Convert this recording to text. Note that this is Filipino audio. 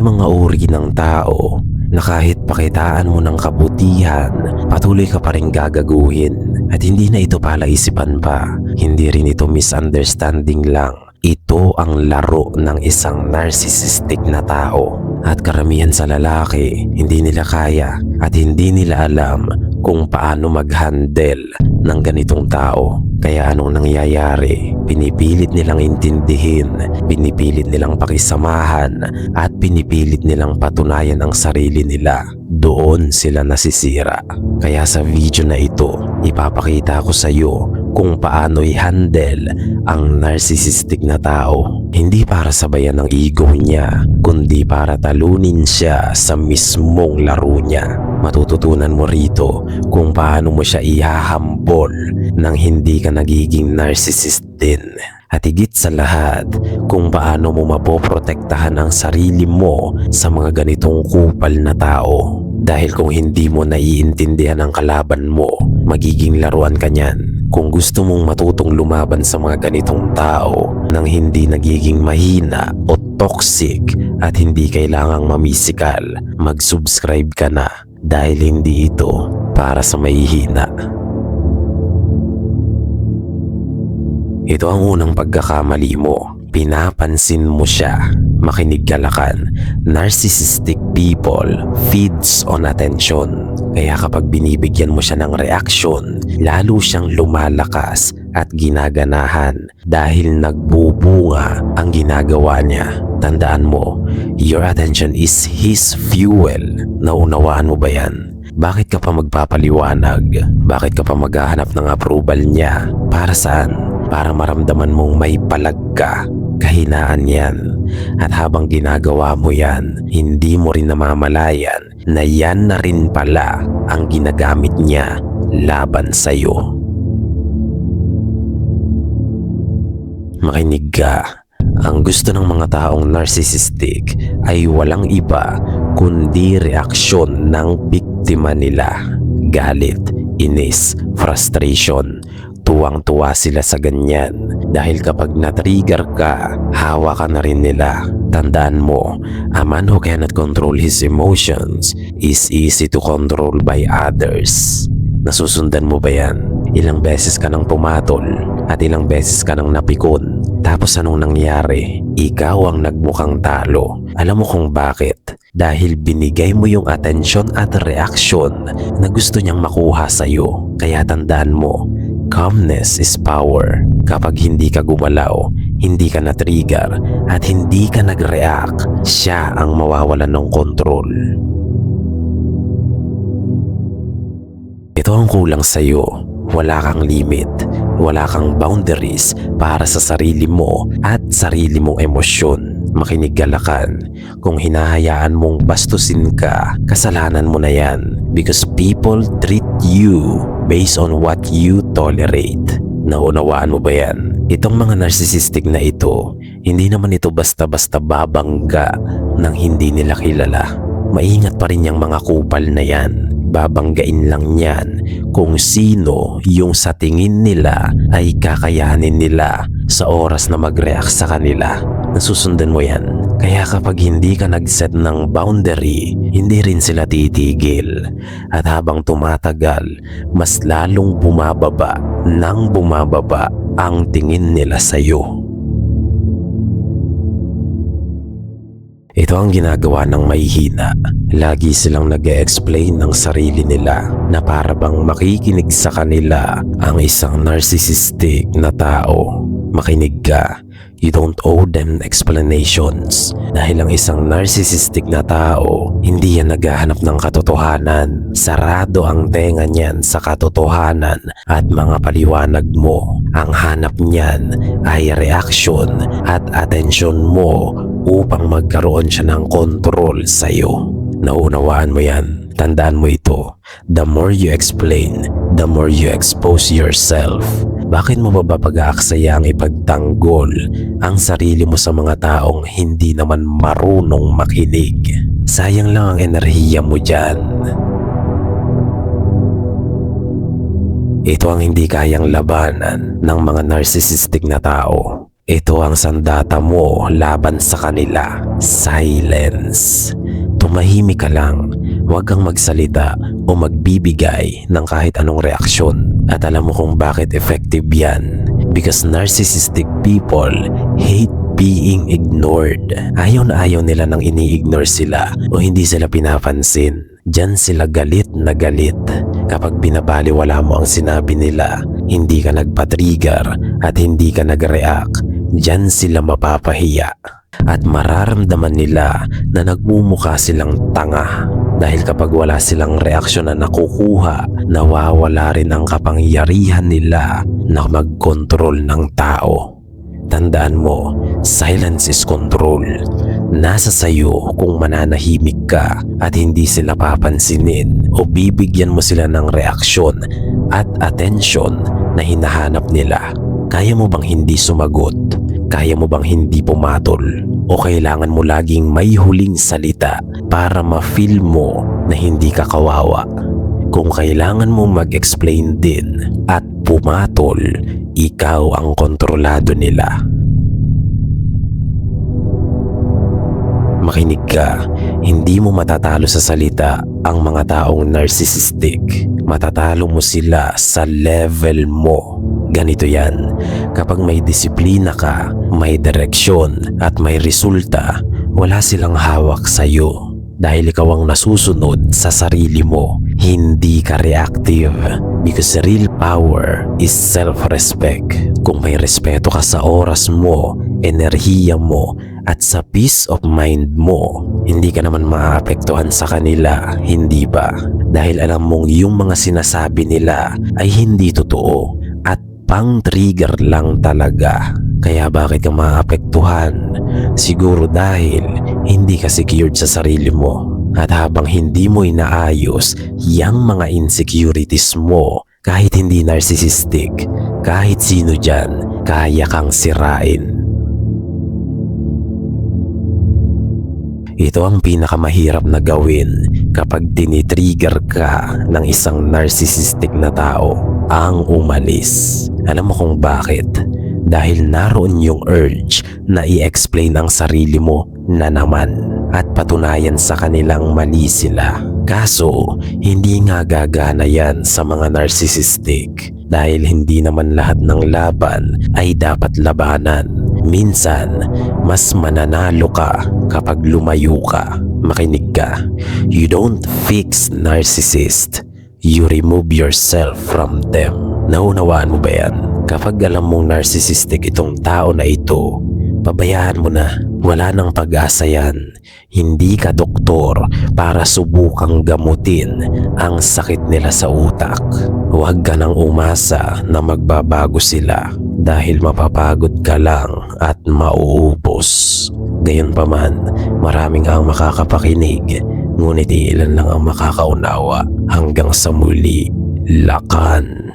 May mga uri ng tao na kahit pakitaan mo ng kabutihan, patuloy ka pa rin gagaguhin. At hindi na ito palaisipan pa, hindi rin ito misunderstanding lang. Ito ang laro ng isang narcissistic na tao. At karamihan sa lalaki, hindi nila kaya at hindi nila alam kung paano mag-handle ng ganitong tao. Kaya anong nangyayari? Pinipilit nilang intindihin, pinipilit nilang pakisamahan, at pinipilit nilang patunayan ang sarili nila. Doon sila nasisira. Kaya sa video na ito, ipapakita ko sa iyo kung paano i-handle ang narcissistic na tao. Hindi para sabayan ang ego niya, kundi para talunin siya sa mismong laro niya. Matututunan mo rito kung paano mo siya ihahambol nang hindi ka nagiging narcissist din. At higit sa lahat, kung paano mo mapoprotektahan ang sarili mo sa mga ganitong kupal na tao. Dahil kung hindi mo naiintindihan ang kalaban mo, magiging laruan ka niyan. Kung gusto mong matutong lumaban sa mga ganitong tao nang hindi nagiging mahina o toxic at hindi kailangang mamisikal, mag-subscribe ka na dahil hindi ito para sa mahihina. Ito ang unang pagkakamali mo. Pinapansin mo siya. Makinig ka lakan. Narcissistic people feeds on attention. Kaya kapag binibigyan mo siya ng reaksyon, lalo siyang lumalakas at ginaganahan dahil nagbubunga ang ginagawa niya. Tandaan mo, your attention is his fuel. Naunawaan mo ba yan? Bakit ka pa magpapaliwanag? Bakit ka pa maghahanap ng approval niya? Para saan? Para maramdaman mong may palag ka. Kahinaan yan. At habang ginagawa mo yan, hindi mo rin namamalayan na yan na rin pala ang ginagamit niya laban sa'yo. Makinig ka. Ang gusto ng mga taong narcissistic ay walang iba kundi reaksyon ng biktima nila. Galit, inis, frustration. Tuwang-tuwa sila sa ganyan dahil kapag na-trigger ka, hawa ka na rin nila. Tandaan mo, a man who cannot control his emotions is easy to control by others. Nasusundan mo ba yan? Ilang beses ka nang pumatol at ilang beses ka nang napikon. Tapos anong nangyari? Ikaw ang nagmukhang talo. Alam mo kung bakit? Dahil binigay mo yung atensyon at reaksyon na gusto niyang makuha sa'yo. Kaya tandaan mo, calmness is power. Kapag hindi ka gumalaw, hindi ka na-trigger at hindi ka nag-react, siya ang mawawalan ng kontrol. Ito ang kulang sa'yo. Wala kang limit, wala kang boundaries para sa sarili mo at sarili mong emosyon. Makinig ka lakan. Kung hinahayaan mong bastusin ka, kasalanan mo na yan. Because people treat you based on what you tolerate. Naunawaan mo ba yan? Itong mga narcissistic na ito, hindi naman ito basta-basta babangga ng hindi nila kilala. Maingat pa rin yung mga kupal na yan. Babanggain lang yan kung sino yung sa tingin nila ay kakayanin nila sa oras na mag-react sa kanila. Nasusundan mo yan. Kaya kapag hindi ka nag-set ng boundary, hindi rin sila titigil. At habang tumatagal, mas lalong bumababa ang tingin nila sa'yo. Ito ang ginagawa ng mahihina. Lagi silang nag-e-explain ng sarili nila na para bang makikinig sa kanila ang isang narcissistic na tao. Makinig ka. You don't owe them explanations. Dahil ang isang narcissistic na tao, hindi yan naghahanap ng katotohanan. Sarado ang tenga niyan sa katotohanan at mga paliwanag mo. Ang hanap niyan ay reaction at atensyon mo upang magkaroon siya ng kontrol sa'yo. Naunawaan mo yan. Tandaan mo ito. The more you explain, the more you expose yourself. Bakit mo ba pag-aaksaya ang ipagtanggol ang sarili mo sa mga taong hindi naman marunong makinig? Sayang lang ang enerhiya mo dyan. Ito ang hindi kayang labanan ng mga narcissistic na tao. Ito ang sandata mo laban sa kanila. Silence. Tumahimik ka lang. Huwag kang magsalita o magbibigay ng kahit anong reaksyon. At alam mo kung bakit effective yan? Because narcissistic people hate being ignored. Ayaw na ayaw nila nang ini-ignore sila o hindi sila pinapansin. Diyan sila galit na galit. Kapag binabaliwala mo ang sinabi nila, hindi ka nagpa-trigger at hindi ka nag-react, diyan sila mapapahiya. At mararamdaman nila na nagmumukha silang tanga. Dahil kapag wala silang reaksyon na nakukuha, nawawala rin ang kapangyarihan nila na mag-control ng tao. Tandaan mo, silence is control. Nasa sayo kung mananahimik ka at hindi sila papansinin o bibigyan mo sila ng reaksyon at atensyon na hinahanap nila. Kaya mo bang hindi sumagot? Kaya mo bang hindi pumatol? O kailangan mo laging may huling salita para ma-feel mo na hindi ka kawawa? Kung kailangan mo mag-explain din at pumatol, ikaw ang kontrolado nila. Makinig ka, hindi mo matatalo sa salita ang mga taong narcissistic. Matatalo mo sila sa level mo. Ganito yan, kapag may disiplina ka, may direksyon at may resulta, wala silang hawak sa'yo. Dahil ikaw ang nasusunod sa sarili mo, hindi ka reactive. Because real power is self-respect. Kung may respeto ka sa oras mo, enerhiya mo, at sa peace of mind mo, hindi ka naman maapektuhan sa kanila, hindi ba? Dahil alam mong yung mga sinasabi nila ay hindi totoo at pang-trigger lang talaga. Kaya bakit ka maapektuhan? Siguro dahil hindi ka secured sa sarili mo. At habang hindi mo inaayos yang mga insecurities mo, kahit hindi narcissistic, kahit sino dyan, kaya kang sirain. Ito ang pinakamahirap na gawin kapag tinitrigger ka ng isang narcissistic na tao, ang umalis. Alam mo kung bakit? Dahil naroon yung urge na i-explain ang sarili mo na naman at patunayan sa kanilang mali sila. Kaso, hindi nga gagana yan sa mga narcissistic dahil hindi naman lahat ng laban ay dapat labanan. Minsan, mas mananalo ka kapag lumayo ka. Makinig ka. You don't fix narcissist. You remove yourself from them. Naunawaan mo ba yan? Kapag alam mong narcissistic itong tao na ito, pabayaan mo na. Wala nang pag-asa yan. Hindi ka doktor para subukang gamutin ang sakit nila sa utak. Huwag ka nang umasa na magbabago sila dahil mapapagod ka lang at mauubos. Gayunpaman, maraming ang makakapakinig, ngunit ilan lang ang makakaunawa. Hanggang sa muli, lakan.